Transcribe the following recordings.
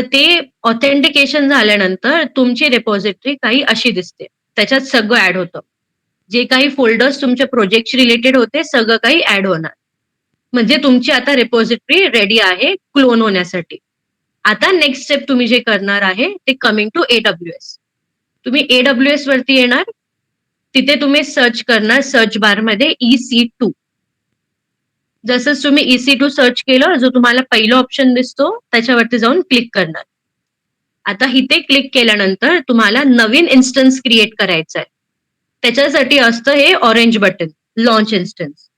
ते ऑथेंटिकेशन झाल्यानंतर तुमची रिपॉझिटरी काही अशी दिसते. त्याच्यात सगळं ऍड होतं. जे काही फोल्डर्स तुमच्या प्रोजेक्टशी रिलेटेड होते सगळं काही ऍड होणार. म्हणजे तुमची आता रिपॉझिटरी रेडी आहे क्लोन होण्यासाठी. आता नेक्स्ट स्टेप तुम्ही जे करणार आहे ते कमिंग टू AWS. तुम्ही AWS वरती येणार. तिथे तुम्ही सर्च करणार सर्च बारमध्ये EC2. जसंच तुम्ही EC2 सर्च केलं, जो तुम्हाला पहिला ऑप्शन दिसतो त्याच्यावरती जाऊन क्लिक करणार. आता इथे क्लिक केल्यानंतर तुम्हाला नवीन इन्स्टन्स क्रिएट करायचा आहे. त्याच्यासाठी असतं हे orange button, launch instance.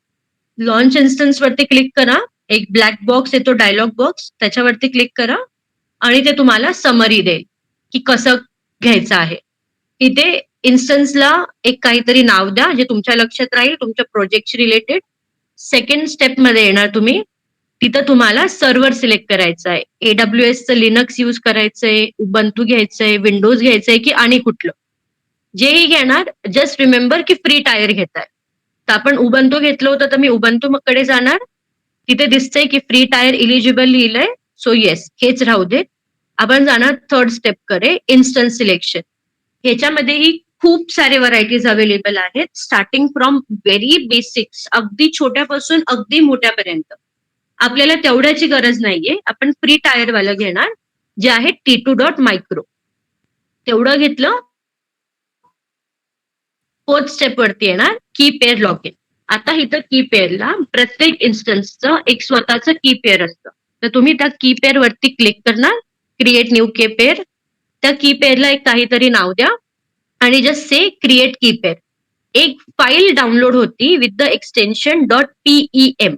Launch instance वरती क्लिक करा. एक ब्लॅक बॉक्स येतो, डायलॉग बॉक्स, त्याच्यावरती क्लिक करा आणि ते तुम्हाला समरी देईल की कसं घ्यायचं आहे. इथे इन्स्टन्सला एक काहीतरी नाव द्या जे तुमच्या लक्षात राहील, तुमच्या प्रोजेक्टशी रिलेटेड. सेकंड स्टेप मध्ये येणार तुम्ही. तिथं तुम्हाला सर्व्हर सिलेक्ट करायचं आहे. AWSचं लिनक्स यूज करायचंय, उबंतू घ्यायचंय, विंडोज घ्यायचंय की आणि कुठलं. जेही घेणार, जस्ट रिमेंबर की फ्री टायर घेताय. तर आपण उबंतू घेतलं होतं तर मी उबंतू कडे जाणार. तिथे दिसतंय की फ्री टायर इलिजिबल लिहिलंय. सो येस, हेच राहू दे. आपण जाणार थर्ड स्टेप कडे, इन्स्टन्स सिलेक्शन. ह्याच्यामध्येही खूप सारे व्हरायटीज अवेलेबल आहेत, स्टार्टिंग फ्रॉम व्हेरी बेसिक्स, अगदी छोट्यापासून अगदी मोठ्यापर्यंत. आपल्याला तेवढ्याची गरज नाहीये. आपण फ्री टायर वाला घेणार, जे आहे T2.micro. तेवढं घेतलं. फोर्थ स्टेप वरती येणार की पेअर लॉग इन. आता इथं की पेअरला प्रत्येक इन्स्टन्सचं एक स्वतःचं की पेअर असतं. तर तुम्ही त्या की पेअर वरती क्लिक करणार, क्रिएट न्यू की पेअर. त्या की पेअरला एक काहीतरी नाव द्या आणि जस्ट से क्रिएट की पेअर. एक फाईल डाउनलोड होती विथ द एक्सटेन्शन .pem.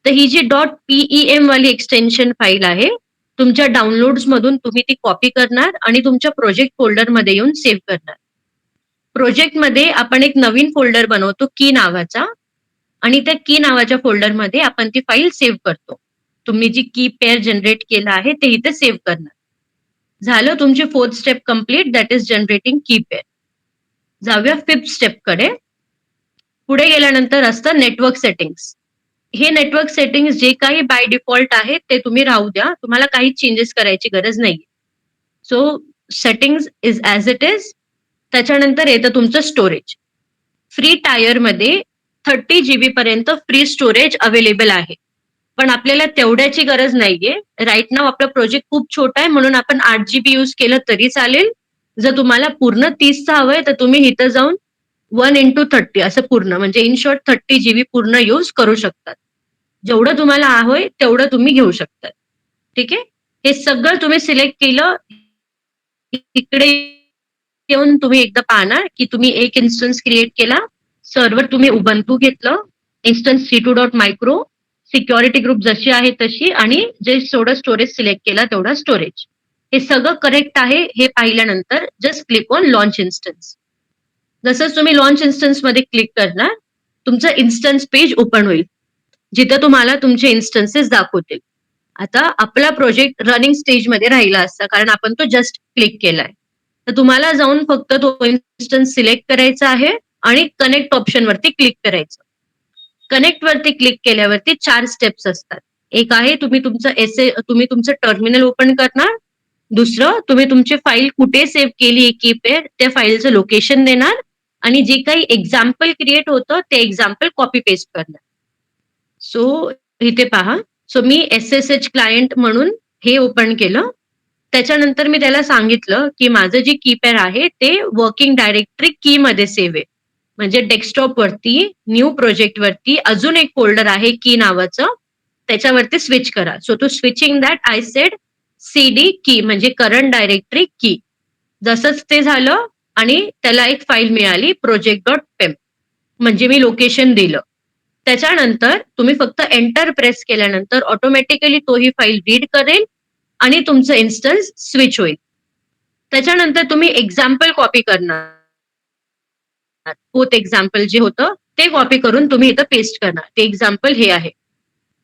तर ही जी .pem वाली एक्सटेन्शन फाईल आहे, तुमच्या डाउनलोड्स मधून तुम्ही ती कॉपी करणार आणि तुमच्या प्रोजेक्ट फोल्डरमध्ये येऊन सेव्ह करणार. प्रोजेक्टमध्ये आपण एक नवीन फोल्डर बनवतो की नावाचा आणि त्या की नावाच्या फोल्डरमध्ये आपण ती फाईल सेव्ह करतो. तुम्ही जी की पेअर जनरेट केलं आहे ते इथे सेव्ह करणार. झालं तुमची fourth step complete, that is generating की पेअर. जाऊया फिफ्थ स्टेपकडे. पुढे गेल्यानंतर असतं नेटवर्क सेटिंग्स. हे नेटवर्क सेटिंग्स जे काही बाय डिफॉल्ट आहे ते तुम्ही राहू द्या. तुम्हाला काही चेंजेस करायची गरज नाही. So settings is as it is. त्याच्यानंतर येतं तुमचं स्टोरेज. फ्री टायरमध्ये 30 GB पर्यंत फ्री स्टोरेज अवेलेबल आहे. पण आपल्याला तेवढ्याची गरज नाहीये. राईट नाव आपला प्रोजेक्ट खूप छोटा आहे म्हणून आपण 8 GB यूज केलं तरी चालेल. जर तुम्हाला पूर्ण 30चं हवंय तर तुम्ही इथं जाऊन 1 × 30 असं पूर्ण, म्हणजे इन शॉर्ट 30 GB पूर्ण यूज करू शकतात. जेवढं तुम्हाला हवंय तेवढं तुम्ही घेऊ शकता. ठीक आहे. हे सगळं तुम्ही सिलेक्ट केलं. इकडे येऊन तुम्ही एकदा पाहणार की तुम्ही एक इन्स्टन्स क्रिएट केला. सर्व्हर तुम्ही उबंतू घेतलं, इन्स्टन्स T2.micro, सिक्युरिटी ग्रुप जशी आहे तशी आणि जे थोडं स्टोरेज सिलेक्ट केला तेवढा स्टोरेज. हे सगळं करेक्ट आहे हे पाहिल्यानंतर just click on launch instance. जसंच तुम्ही लॉन्च इन्स्टन्स मध्ये क्लिक करणार, तुमचं इन्स्टन्स पेज ओपन होईल, जिथं तुम्हाला तुमचे इन्स्टन्सेस दाखवतील. आता आपला प्रोजेक्ट रनिंग स्टेजमध्ये राहिला असता कारण आपण तो जस्ट क्लिक केलाय. तर तुम्हाला जाऊन फक्त तो इन्स्टन्स सिलेक्ट करायचा आहे आणि कनेक्ट ऑप्शन वरती क्लिक करायचं. कनेक्ट वरती क्लिक केल्यावरती 4 स्टेप्स असतात. एक आहे तुम्ही तुमचं टर्मिनल ओपन करणार. दुसरं, तुम्ही तुमची फाईल कुठे सेव्ह केली की पेअर त्या फाईलचं लोकेशन देणार आणि जे काही एक्झाम्पल क्रिएट होतं ते एक्झाम्पल कॉपी पेस्ट करणार. सो इथे पहा. सो मी SSH क्लायंट म्हणून हे ओपन केलं. त्याच्यानंतर मी त्याला सांगितलं की माझं जे की पेअर आहे ते वर्किंग डायरेक्टरी की मध्ये सेव्ह आहे. म्हणजे डेस्कटॉप वरती न्यू प्रोजेक्ट वरती अजून एक फोल्डर आहे की नावाचं, त्याच्यावरती स्विच करा. So to switching that I said CD की म्हणजे करंट डायरेक्टरी की. जसंच ते झालं आणि त्याला एक फाईल मिळाली project.pem, म्हणजे मी लोकेशन दिलं. त्याच्यानंतर तुम्ही फक्त एंटर प्रेस केल्यानंतर ऑटोमॅटिकली तो ही फाईल रीड करेल आणि तुमचं इन्स्टन्स स्विच होईल. त्याच्यानंतर तुम्ही एक्झाम्पल कॉपी करणार. फोर्थ एक्झाम्पल जे होतं ते कॉपी करून तुम्ही इथं पेस्ट करणार. ते एक्झाम्पल हे आहे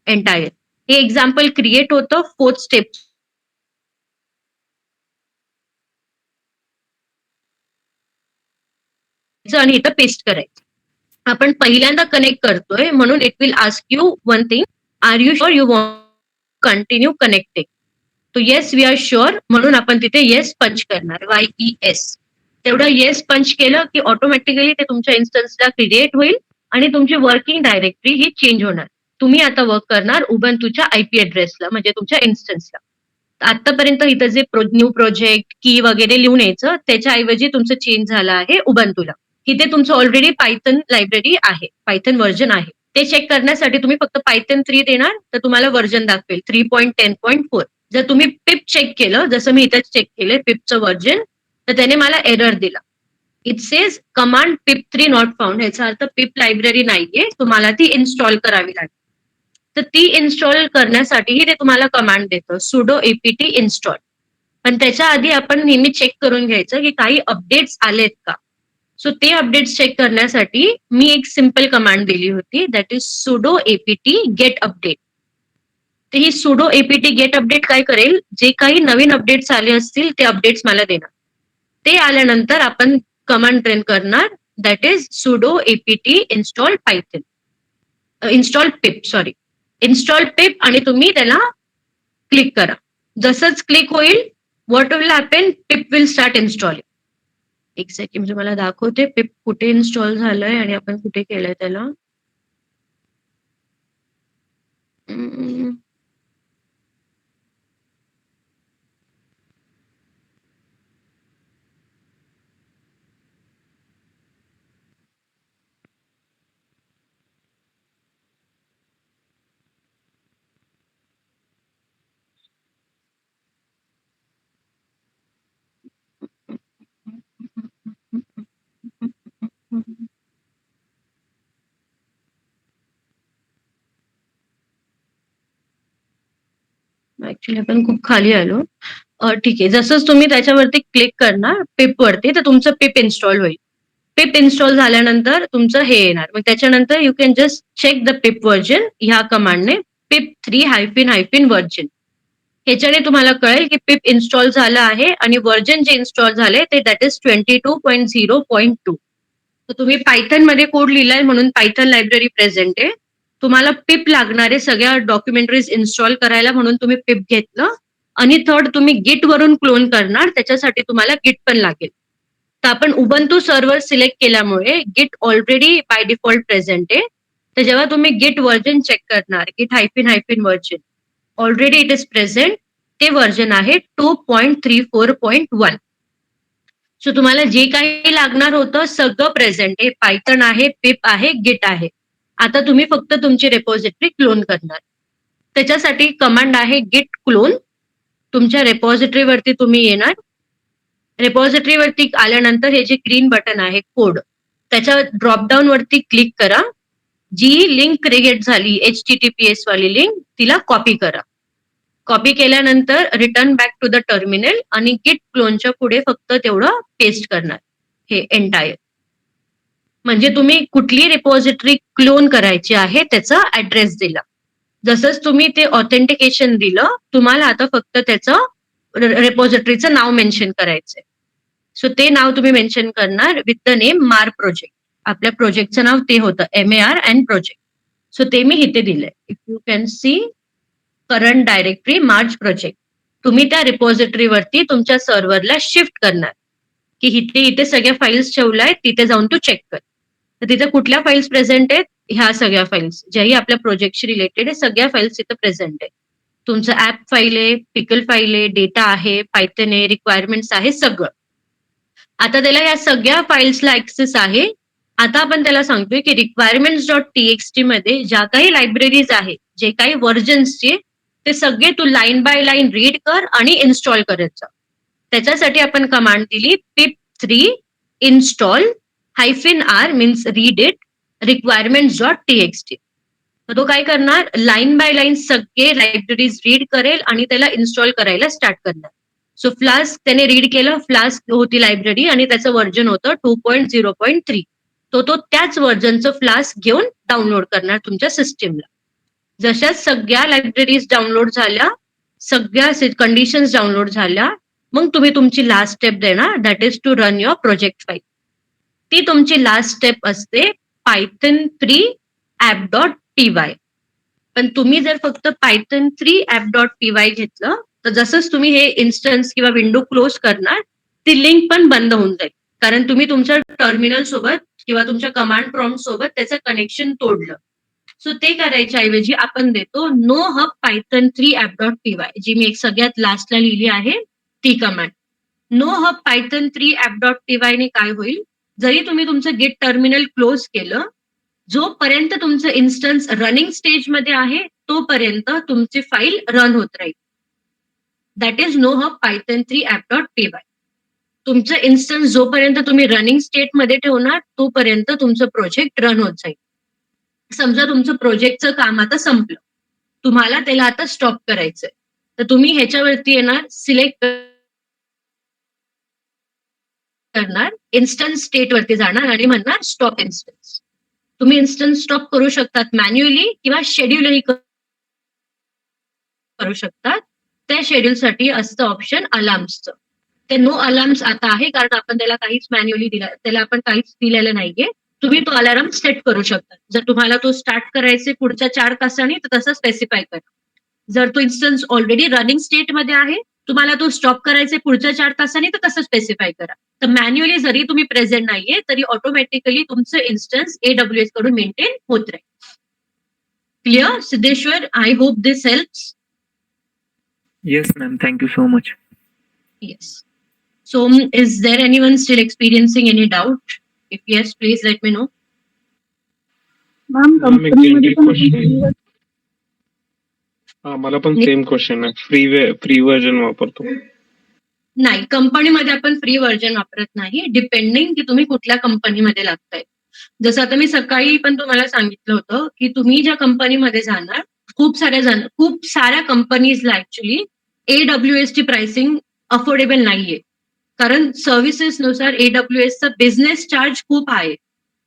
एंटायर. हे एक्झाम्पल क्रिएट होतं फोर्थ स्टेप आणि इथं पेस्ट करायचं. आपण पहिल्यांदा कनेक्ट करतोय म्हणून it will ask you one thing, are you sure you want continue connecting. तो येस वी आर शुअर म्हणून आपण तिथे येस पंच करणार, YES. तेवढं येस पंच केलं की ऑटोमॅटिकली ते तुमच्या इन्स्टन्सला क्रिएट होईल आणि तुमची वर्किंग डायरेक्टरी ही चेंज होणार. तुम्ही आता वर्क करणार उबंतूच्या IP ऍड्रेसला म्हणजे तुमच्या इन्स्टन्सला. आतापर्यंत इथं जे न्यू प्रोजेक्ट की वगैरे लिहून यायचं त्याच्याऐवजी तुमचं चेंज झालं आहे उबंतूला. इथे तुमचं ऑलरेडी पायथन लायब्ररी आहे, पायथन व्हर्जन आहे. ते चेक करण्यासाठी तुम्ही फक्त पायथन 3 देणार तर तुम्हाला व्हर्जन दाखवेल 3.10.4. जर तुम्ही पिप चेक केलं, जसं मी इथं चेक केलं पिपचं व्हर्जन, तर त्याने मला एरर दिला. It says command pip3 not found. याचा अर्थ पिप लायब्ररी नाहीये, तुम्हाला ती इन्स्टॉल करावी लागेल. तर ती इन्स्टॉल करण्यासाठीही ते तुम्हाला कमांड देतं sudo apt install. पण त्याच्या आधी आपण नेहमी चेक करून घ्यायचं की काही अपडेट्स आलेत का. सो ते अपडेट्स चेक करण्यासाठी मी एक सिंपल कमांड दिली होती, that is sudo apt get update. तर ही sudo apt get update काय करेल, जे काही नवीन अपडेट्स आले असतील ते अपडेट्स मला देणार. ते आल्यानंतर आपण कमांड रन करणार, that is sudo apt install python, install पिप, सॉरी, इन्स्टॉल पिप, आणि तुम्ही त्याला क्लिक करा. जसंच क्लिक होईल, व्हॉट विल हॅपन, पिप विल स्टार्ट इन्स्टॉलिंग. एक सेकंड मला दाखवते पिप कुठे इन्स्टॉल झालंय आणि आपण कुठे केलंय त्याला. ऍक्च्युली आपण खूप खाली आलो. ठीक आहे, जसंच तुम्ही त्याच्यावरती क्लिक करणार पिप वरती तर तुमचं पिप इन्स्टॉल होईल. पिप इन्स्टॉल झाल्यानंतर तुमचं हे येणार. मग त्याच्यानंतर you can just check the pip version ह्या कमांडने, pip3 -वर्जन. ह्याच्याने तुम्हाला कळेल की पिप इन्स्टॉल झालं आहे आणि व्हर्जन जे इन्स्टॉल झाले ते दॅट इज 22.0.2. तर तुम्ही पायथन मध्ये कोड लिहिलाय म्हणून पायथन लायब्ररी प्रेझेंट आहे. तुम्हाला पिप लागणारे सगळ्या डॉक्युमेंटरीज इन्स्टॉल करायला म्हणून तुम्ही पिप घेतलं. आणि थर्ड तुम्ही गिट वरून क्लोन करणार, त्याच्यासाठी तुम्हाला गिट पण लागेल. तर आपण उबंतू सर्व्हर सिलेक्ट केल्यामुळे गिट ऑलरेडी बाय डिफॉल्ट प्रेझेंट आहे. तर जेव्हा तुम्ही गिट व्हर्जन चेक करणार, गिट -version, already it is present. ते व्हर्जन आहे 2.34.1. सो तुम्हाला जे काही लागणार होतं सगळं प्रेझेंट आहे. पायथन आहे, पिप आहे, गिट आहे. आता तुम्ही फक्त तुमची रेपॉझिटरी क्लोन करणार. त्याच्यासाठी कमांड आहे गिट क्लोन. तुमच्या रेपॉझिटरीवरती तुम्ही येणार. रेपॉझिटरीवरती आल्यानंतर हे जे ग्रीन बटन आहे कोड, त्याच्या ड्रॉपडाऊन वरती क्लिक करा. जी लिंक क्रिएट झाली HTTPS वाली लिंक, तिला कॉपी करा. कॉपी केल्यानंतर return back to the terminal आणि गिट क्लोनच्या पुढे फक्त तेवढं पेस्ट करणार हे एंटायर. म्हणजे तुम्ही कुठली रिपॉझिटरी क्लोन करायची आहे त्याचा ऍड्रेस दिला. जसंच तुम्ही ते ऑथेंटिकेशन दिलं, तुम्हाला आता फक्त त्याचं रेपॉझिटरीचं नाव मेन्शन करायचंय. सो ते नाव तुम्ही मेन्शन करणार विथ द नेम मार प्रोजेक्ट. आपल्या प्रोजेक्टचं नाव ते होतं MAR अँड प्रोजेक्ट. सो ते मी इथे दिलंय. If you can see current directory March project. तुम्ही त्या रिपॉझिटरीवरती तुमच्या सर्व्हरला शिफ्ट करणार की इथे सगळ्या फाईल्स ठेवल्या आहेत, तिथे जाऊन तू चेक कर. तर तिथे कुठल्या फाईल्स प्रेझेंट आहेत, ह्या सगळ्या फाईल्स ज्याही आपल्या प्रोजेक्टशी रिलेटेड आहे सगळ्या फाईल्स तिथे प्रेझेंट आहे. तुमचं ऍप फाईल आहे, पिकल फाईल आहे, डेटा आहे, पायथन आहे, रिक्वायरमेंट्स आहे, सगळं. आता त्याला या सगळ्या फाईल्सला ऍक्सेस आहे. आता आपण त्याला सांगतोय की requirements.txt मध्ये ज्या काही लायब्ररीज आहेत, जे काही व्हर्जन्सचे, ते सगळे तू लाईन बाय लाईन रीड कर आणि इन्स्टॉल करत जा. त्याच्यासाठी आपण कमांड दिली pip3 install -r means read it requirements.txt. तर तो काय करणार, लाईन बाय लाईन सगळे लायब्ररीज रीड करेल आणि त्याला इन्स्टॉल करायला स्टार्ट करणार. सो फ्लास्क त्याने रीड केलं, फ्लास्क होती लायब्ररी आणि त्याचं व्हर्जन होतं 2.0.3. तो त्याच व्हर्जनचं फ्लास्क घेऊन डाउनलोड करणार तुमच्या सिस्टीमला. जशा सगळ्या लायब्ररीज डाउनलोड झाल्या, सगळ्या कंडिशन्स डाउनलोड झाल्या, मग तुम्ही तुमची लास्ट स्टेप देणार, that is to run your project file. ती तुमची लास्ट स्टेप असते python3 app.py. पण तुम्ही जर फक्त python3 app.py घेतलं तर जसंच तुम्ही हे इन्स्टन्स किंवा विंडो क्लोज करणार, ती लिंक पण बंद होऊन जाईल. कारण तुम्ही तुमच्या टर्मिनल सोबत किंवा तुमच्या कमांड प्रॉम्प्ट सोबत त्याचं कनेक्शन तोडलं. सो ते करायच्या ऐवजी आपण देतो नो हब पायथन 3 app.py, जी मी एक सगळ्यात लास्टला लिहिली आहे ती command. No hub python 3 app.py ने काय होईल, जरी तुम्ही तुमचं गिट टर्मिनल क्लोज केलं, जोपर्यंत तुमचं इन्स्टन्स रनिंग स्टेजमध्ये आहे तोपर्यंत तुमची फाईल रन होत राहील. That is nohup python 3 app.py. तुमचं इन्स्टन्स जोपर्यंत तुम्ही रनिंग स्टेटमध्ये ठेवणार तोपर्यंत तुमचं प्रोजेक्ट रन होत जाईल. समजा तुमचं प्रोजेक्टचं काम आता संपलं, तुम्हाला त्याला आता स्टॉप करायचंय, तर तुम्ही ह्याच्यावरती येणार, सिलेक्ट करणार, इन्स्टन्स स्टेट वरती जाणार आणि म्हणणार स्टॉप इन्स्टन्स. तुम्ही इन्स्टन्स स्टॉप करू शकतात मॅन्युअली किंवा शेड्यूलही करू शकतात. त्या शेड्यूलसाठी असतं ऑप्शन अलार्म्सचं. ते नो अलार्म्स आता आहे कारण आपण त्याला काहीच मॅन्युअली त्याला आपण काहीच दिलेलं नाहीये. तुम्ही तो अलार्म सेट करू शकता. जर तुम्हाला तो स्टार्ट करायचे पुढच्या 4 तासांनी तर तसं स्पेसिफाय करा. जर तो इन्स्टन्स ऑलरेडी रनिंग स्टेटमध्ये आहे, तुम्हाला तो स्टॉप करायचे पुढच्या 4 तासांनी तर तसं स्पेसिफाय करा. तर मॅन्युअली जरी तुम्ही प्रेझेंट नाहीये तरी ऑटोमॅटिकली तुमचं इन्स्टन्स AWS कडून मेंटेन होत राहील. Clear Siddheshwar? I hope this helps. Yes, ma'am. Thank you so much. Yes. So, is there anyone still experiencing any doubt? If yes, please let me know. Ma'am, Ma'am, एक company मध्ये generic पण question. मला पण same question आहे. Free version वापरतो. नाही, कंपनीमध्ये आपण फ्री व्हर्जन वापरत नाही, डिपेंडिंग की तुम्ही कुठल्या कंपनीमध्ये लागताय. जसं आता मी सकाळी पण तुम्हाला सांगितलं होतं की तुम्ही ज्या कंपनीमध्ये जाणार, खूप साऱ्या कंपनीजला ऍक्च्युली AWS ची प्राइसिंग अफोर्डेबल नाहीये. कारण सर्व्हिसेसनुसार AWSचा बिझनेस चार्ज खूप आहे.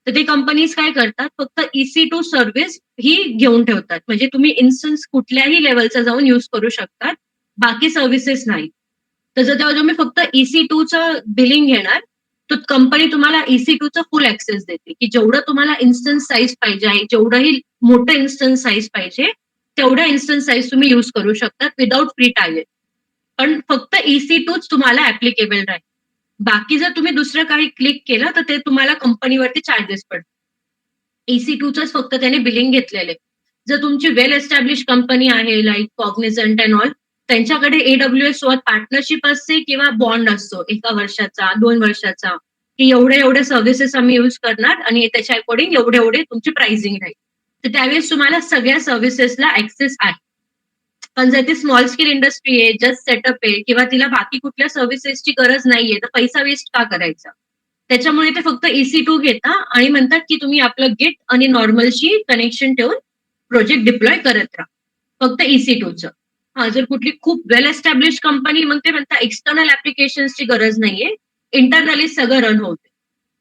तर ते कंपनीज काय करतात, फक्त EC2 सर्व्हिस ही घेऊन ठेवतात. म्हणजे तुम्ही इन्स्टन्स कुठल्याही लेवलचा जाऊन युज करू शकतात, बाकी सर्व्हिसेस नाही. तर जर तेव्हा तुम्ही फक्त EC2चं बिलिंग घेणार, तर कंपनी तुम्हाला EC2चा फुल ऍक्सेस देते, की जेवढं तुम्हाला इन्स्टन्स साईज पाहिजे आहे, जेवढंही मोठं इन्स्टन्स साईज पाहिजे, तेवढा इन्स्टन्स साईज तुम्ही युज करू शकतात विदाउट फ्री ट्रायल. पण फक्त EC2च तुम्हाला ऍप्लिकेबल राहील. बाकी जर तुम्ही दुसरं काही क्लिक केलं तर ते तुम्हाला कंपनीवरती चार्जेस पडतात. EC2चंच फक्त त्याने बिलिंग घेतलेले. जर तुमची वेल एस्टॅब्लिश कंपनी आहे लाईक कॉग्निझंट अँड ऑल, त्यांच्याकडे AWS सोबत पार्टनरशिप असते किंवा बॉन्ड असतो 1 वर्षाचा, 2 वर्षाचा, की एवढ्या सर्व्हिसेस आम्ही युज करणार आणि त्याच्या अकॉर्डिंग एवढे तुमची प्राइसिंग राहील. तर त्यावेळेस तुम्हाला सगळ्या सर्व्हिसेसला ऍक्सेस आहे. पण जर ती स्मॉल स्केल इंडस्ट्री आहे, जस्ट सेटअप आहे किंवा तिला बाकी कुठल्या सर्व्हिसेसची गरज नाहीये, तर पैसा वेस्ट का करायचा? त्याच्यामुळे ते फक्त EC2 घेता आणि म्हणतात की तुम्ही आपलं गिट आणि नॉर्मलशी कनेक्शन ठेवून प्रोजेक्ट डिप्लॉय करत राहा. फक्त EC2चं. हा, जर कुठली खूप वेल एस्टॅब्लिश कंपनी मग ते म्हणतात एक्सटर्नल ऍप्लिकेशन्सची गरज नाहीये, इंटरनली सगळं रन होते.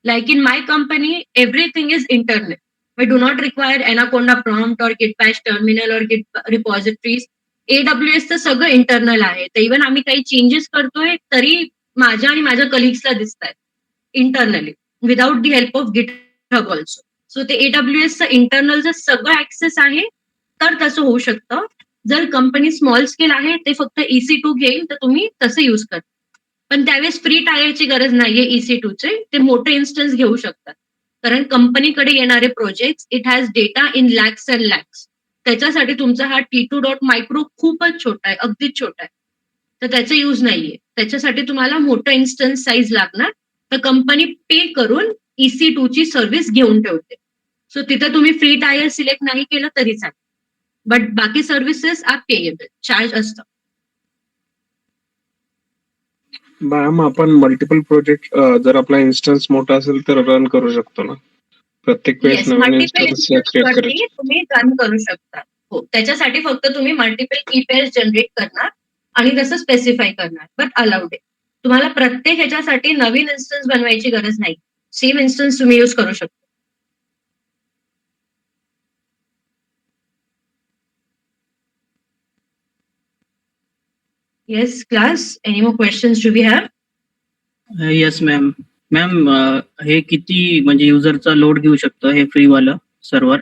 Like in my company everything is internal. We do not require Anaconda prompt or Git bash terminal or Git repositories. AWSचं सगळं इंटरनल आहे. तर इव्हन आम्ही काही चेंजेस करतोय तरी माझ्या आणि माझ्या कलिग्सला दिसतात internally without the help of GitHub also. So ते AWSचं इंटरनलचं सगळं ऍक्सेस आहे, तर तसं होऊ शकतं. जर कंपनी स्मॉल स्केल आहे ते फक्त EC2 घेईल तर तुम्ही तसं युज करा. पण त्यावेळेस फ्री टायरची गरज नाहीये EC2चे, ते मोठे इन्स्टन्स घेऊ शकतात. कारण कंपनीकडे येणारे project it has data in lakhs and lakhs. त्याच्यासाठी तुमचा हा T2.micro खूपच छोटा आहे, अगदीच छोटा आहे. तर त्याचा यूज नाहीये. त्याच्यासाठी तुम्हाला मोठं इन्स्टन्स साईज लागणार. तर कंपनी पे करून EC2ची सर्व्हिस घेऊन ठेवते. सो तिथे तुम्ही फ्री टायर सिलेक्ट नाही केलं तरी चालेल. बट बाकी सर्व्हिसेस आर पेएबल, चार्ज असतं. मॅम, आपण मल्टिपल प्रोजेक्ट जर आपला इन्स्टन्स मोठा असेल तर रन करू शकतो ना? प्रत्येक वेळेस येस, नवीन मल्टिपल इन्स्टन्स क्रिएट वरती करायचे. तुम्ही रन करू शकता. हो, त्याच्यासाठी फक्त तुम्ही मल्टिपल की पेअर्स जनरेट करणार आणि तसं स्पेसिफाय करणार, बट अलाउड आहे. तुम्हाला प्रत्येक ह्याच्यासाठी नवीन इन्स्टन्स बनवायची गरज नाही. सेम इन्स्टन्स तुम्ही युज करू शकता. Yes class, any more questions do we have? Yes ma'am. Ma'am, हे किती म्हणजे युजरचा लोड घेऊ शकतं हे फ्रीवालं सर्व्हर?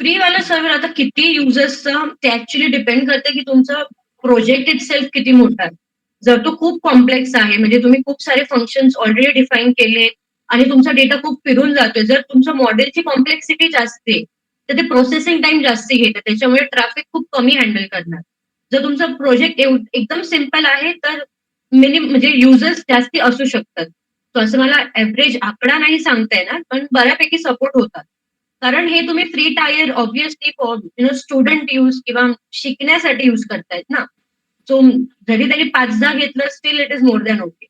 फ्रीवाला सर्व्हर आता किती युजर्सचं ते ऍक्च्युली डिपेंड करते की तुमचं प्रोजेक्ट इटसेल्फ किती मोठा आहे. जर तो खूप कॉम्प्लेक्स आहे, म्हणजे तुम्ही खूप सारे फंक्शन्स ऑलरेडी डिफाईन केले आणि तुमचा डेटा खूप फिरून जातोय, जर तुमच्या मॉडेलची कॉम्प्लेक्सिटी जास्त आहे, तर ते प्रोसेसिंग टाइम जास्ती घेतं. त्याच्यामुळे ट्रॅफिक खूप कमी हँडल करणार. जर तुमचा प्रोजेक्ट एकदम सिंपल आहे, तर म्हणजे युजर्स जास्ती असू शकतात. सो असं मला ऍव्हरेज आकडा नाही सांगता येणार, पण बऱ्यापैकी सपोर्ट होतात. कारण हे तुम्ही free tyre obviously for student use किंवा शिकण्यासाठी यूज करतायत ना. सो जरी त्यांनी 5-10 घेतलं, still it is more than okay.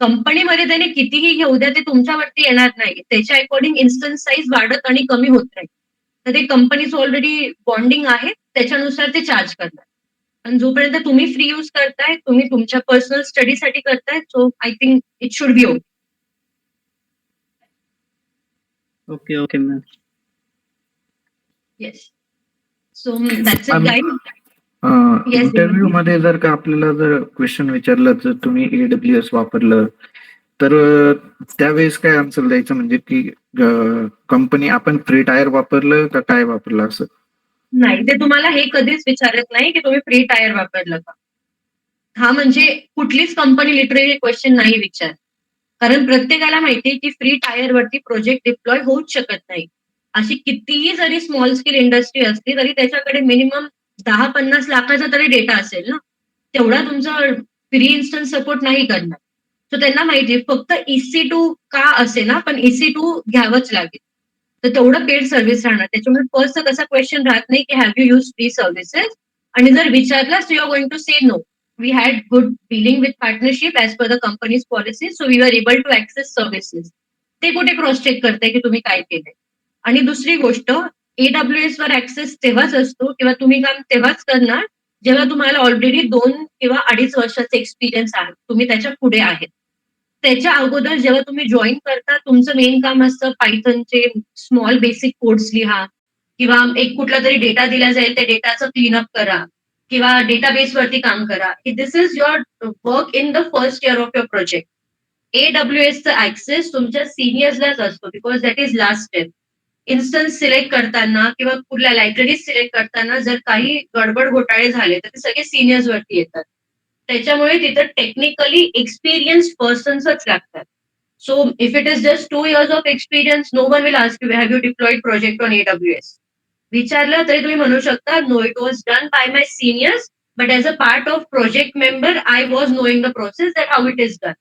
कंपनीमध्ये त्याने कितीही घेऊ द्या, ते तुमच्यावरती येणार नाही. त्याच्या अकॉर्डिंग इन्स्टन्स साईज वाढत आणि कमी होत राहील. तर ते कंपनीचं ऑलरेडी बॉन्डिंग आहे, त्याच्यानुसार ते चार्ज करणार. पण जोपर्यंत तुम्ही फ्री यूज करताय, तुम्ही तुमच्या पर्सनल स्टडीसाठी करताय, so I think it should be okay. Okay, okay ma'am. Yes. So that's it guys. Yes, interview मध्ये जर का आपल्याला जर क्वेश्चन विचारलं तर तुम्ही AWS वापरलं तर त्यावेळेस काय आन्सर द्यायचं म्हणजे की कंपनी आपण फ्री टायर वापरलं का काय वापरलं असं? नाही, ते तुम्हाला हे कधीच विचारत नाही की तुम्ही फ्री टायर वापरलं का. हा म्हणजे कुठलीच कंपनी लिटरली क्वेश्चन नाही विचारत. कारण प्रत्येकाला माहितीये की फ्री टायर वरती प्रोजेक्ट डिप्लॉय होऊच शकत नाही. अशी कितीही जरी स्मॉल स्केल इंडस्ट्री असली तरी त्याच्याकडे मिनिमम 10-50 लाखाचा तरी डेटा असेल ना. तेवढा तुमचा फ्री इन्स्टन्स सपोर्ट नाही करणार. सो त्यांना माहितीये फक्त EC2 का असे ना, पण EC2 घ्यावंच लागेल. तर तेवढं पेड सर्व्हिस राहणार. त्याच्यामुळे फर्स्ट कसा क्वेश्चन राहत नाही की have you use free services, आणि जर विचारलास you are going to say no. We had good dealing with partnership as per the company's policy, so we were able to access services. ते कुठे cross check करताय की तुम्ही काय केलंय. आणि दुसरी गोष्ट, AWS वर ऍक्सेस तेव्हाच असतो किंवा तुम्ही काम तेव्हाच करणार जेव्हा तुम्हाला ऑलरेडी 2 किंवा 2.5 वर्षाचा एक्सपिरियन्स आहे, तुम्ही त्याच्या पुढे आहेत. त्याच्या अगोदर जेव्हा तुम्ही जॉईन करता, तुमचं मेन काम असतं पायथनचे स्मॉल बेसिक कोड्स लिहा किंवा एक कुठला तरी डेटा दिला जाईल, त्या डेटाचं क्लीनअप करा किंवा डेटाबेस वरती काम करा. This is your work in the first year of your project. AWSचा ऍक्सेस तुमच्या सिनियर्सलाच असतो, because that is last step. Instance select करताना किंवा कुठल्या लायब्ररी सिलेक्ट करताना जर काही गडबड घोटाळे झाले तर ते सगळे सिनियर्स वरती येतात. त्याच्यामुळे तिथं टेक्निकली एक्सपिरियन्स पर्सन्सच लागतात. So if it is just 2 years of experience, no one will ask you have you deployed project on AWS. विचारलं तरी तुम्ही म्हणू शकता no, it was done by my seniors, but as a part of project member I was knowing the process that how it is done,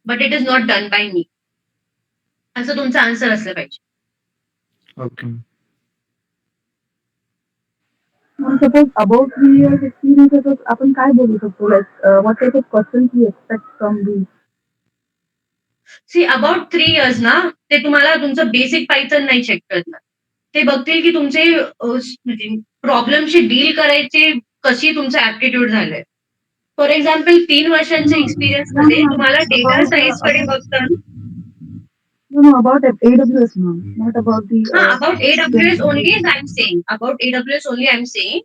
but it is not done by me. असं तुमचं answer असलं पाहिजे. Okay. Suppose about 3 years experience is आपण काय बोलू शकतो, like what type of questions we expect from these? See about 3 years ना, ते तुम्हाला तुमचं बेसिक पायथन नाही चेक करणार. ते बघतील की तुमचे प्रॉब्लेमशी डील करायचे कशी तुमचं ऍप्टिट्यूड झालंय. फॉर एक्झाम्पल 3 वर्षांच्या एक्सपिरियन्स मध्ये तुम्हाला डेटा साईज कडे बघतात. No, about AWS, ma'am, not about the. About AWS only I am saying, about AWS only I am saying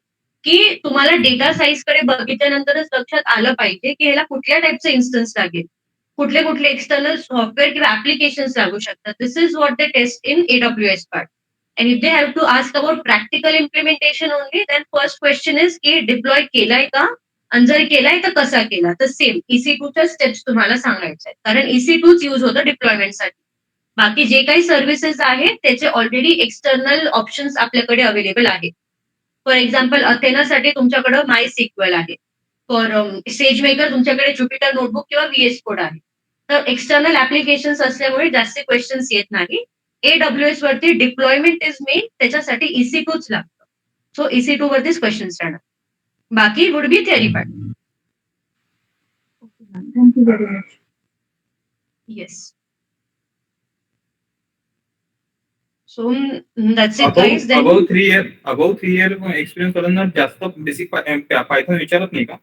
की तुम्हाला डेटा साईज कडे बघितल्यानंतरच लक्षात आलं पाहिजे की ह्याला कुठल्या टाईपचं इन्स्टन्स लागेल, कुठले कुठले एक्सटर्नल सॉफ्टवेअर किंवा ऍप्लिकेशन्स लागू शकतात. This is what they test in AWS part. And if they have to ask about practical implementation only, then first question is की डिप्लॉय केलाय का, आणि जर केलाय तर कसा केला. तर सेम EC2च्या स्टेप्स तुम्हाला सांगायच्या आहेत, कारण EC2च यूज होतं डिप्लॉयमेंटसाठी. बाकी जे काही सर्व्हिसेस आहेत त्याचे ऑलरेडी एक्सटर्नल ऑप्शन्स आपल्याकडे अवेलेबल आहेत. फॉर एक्झाम्पल अथेनासाठी तुमच्याकडे MySQL आहे. फॉर सेजमेकर तुमच्याकडे ज्युपिटर नोटबुक किंवा VS कोड आहे. तर एक्सटर्नल ऍप्लिकेशन्स असल्यामुळे जास्त क्वेश्चन्स येत नाही. AWS वरती डिप्लॉयमेंट इज मेन, त्याच्यासाठी EC2च लागतं. सो EC2 वरतीच क्वेश्चन्स राहणार. बाकी would be theory part. Okay, ma'am. Thank you very much. Yes. So that's it guys. About 3 year experience वाल्यांना जास्त बेसिक पायथन विचारत नाही का?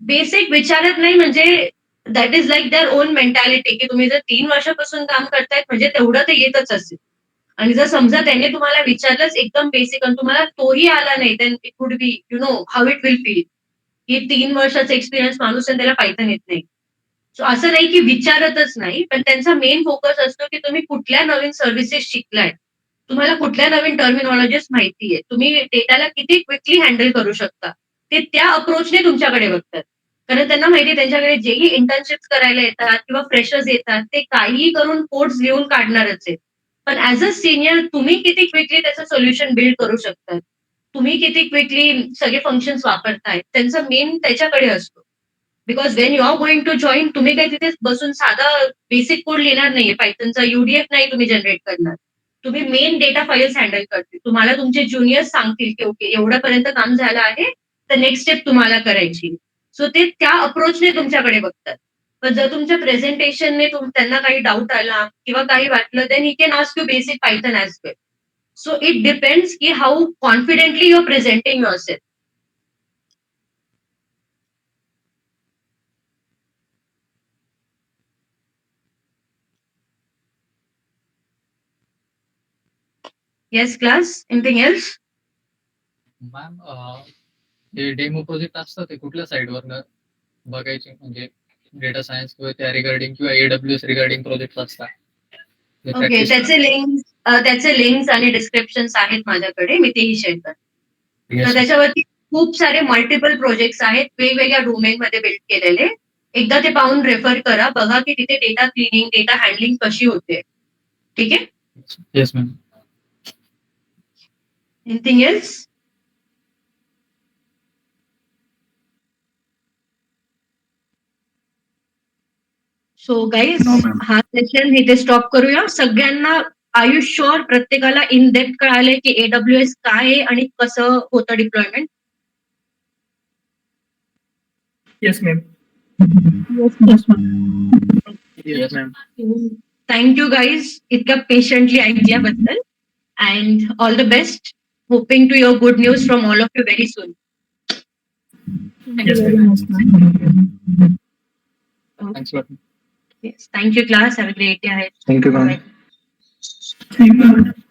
बेसिक विचारत नाही म्हणजे that is like their own mentality की तुम्ही जर 3 वर्षापासून काम करतायत म्हणजे तेवढं ते येतच असेल. आणि जर समजा त्यांनी तुम्हाला विचारलंच एकदम बेसिक आणि तुम्हाला तोही आला नाही, then it would be you know how it will feel की 3 वर्षाचा एक्सपिरियन्स माणूस आणि त्याला पायथन येत नाही. सो असं नाही की विचारतच नाही, पण त्यांचा मेन फोकस असतो की तुम्ही कुठल्या नवीन सर्व्हिसेस शिकलाय, तुम्हाला कुठल्या नवीन टर्मिनॉलॉजीज माहितीये, तुम्ही डेटाला किती क्विकली हँडल करू शकता. ते त्या अप्रोचने तुमच्याकडे बघतात. कारण त्यांना माहिती आहे त्यांच्याकडे जेही इंटर्नशिप करायला येतात किंवा फ्रेशर्स येतात ते काहीही करून कोड्स लिहून काढणारच आहेत. पण ऍज अ सिनियर तुम्ही किती क्विकली त्याचं सोल्युशन बिल्ड करू शकतात, तुम्ही किती क्विकली सगळे फंक्शन्स वापरताय, त्यांचा मेन त्याच्याकडे असतो. Because when you are going to join तुम्ही काही तिथे बसून साधा बेसिक कोड लिहिणार नाहीये, पायथनचा UDF नाही तुम्ही जनरेट करणार. तुम्ही मेन डेटा फाईल्स हँडल करतील. तुम्हाला तुमचे ज्युनियर्स सांगतील की ओके एवढ्यापर्यंत काम झालं आहे तर नेक्स्ट स्टेप तुम्हाला करायची. सो ते त्या अप्रोचने तुमच्याकडे बघतात. पण जर तुमच्या प्रेझेंटेशनने त्यांना काही डाऊट आला किंवा काही वाटलं then he can ask you basic Python as well. So it depends की how confidently you are presenting yourself. Yes, class. Anything else? Ma'am हे डेमो प्रोजेक्ट असतात ते कुठल्या साईडवर बघायचे, म्हणजे डेटा सायन्स किंवा त्या रिगार्डिंग किंवा AWS रिगार्डिंग प्रोजेक्ट असतात? ते ओके, practice त्याचे लिंक्स आणि डिस्क्रिप्शन्स आहेत माझ्याकडे, मी तेही शेअर करते. Yes, तर त्याच्यावरती खूप सारे मल्टिपल प्रोजेक्ट्स आहेत वेगवेगळ्या डोमेन मध्ये बिल्ड केलेले. एकदा ते पाहून रेफर करा, बघा की तिथे डेटा क्लिनिंग डेटा हँडलिंग कशी होते. ठीक आहे. yes ma'am. Anything else? So guys No, ma'am. हा सेशन इथे स्टॉप करूया. सगळ्यांना आयुष्यावर प्रत्येकाला इन डेप्थ कळालंय की AWS काय आहे आणि कसं होतं deployment. Yes ma'am. Yes. Ma'am. Thank you guys इतक्या पेशंटली ऐकल्याबद्दल and all the best. Hoping to your good news from all of you very soon. Yes, very ma'am. much, ma'am. Thanks a lot. Yes, thank you class. Have a great day ahead. Thank you ma'am. Bye. Thank you.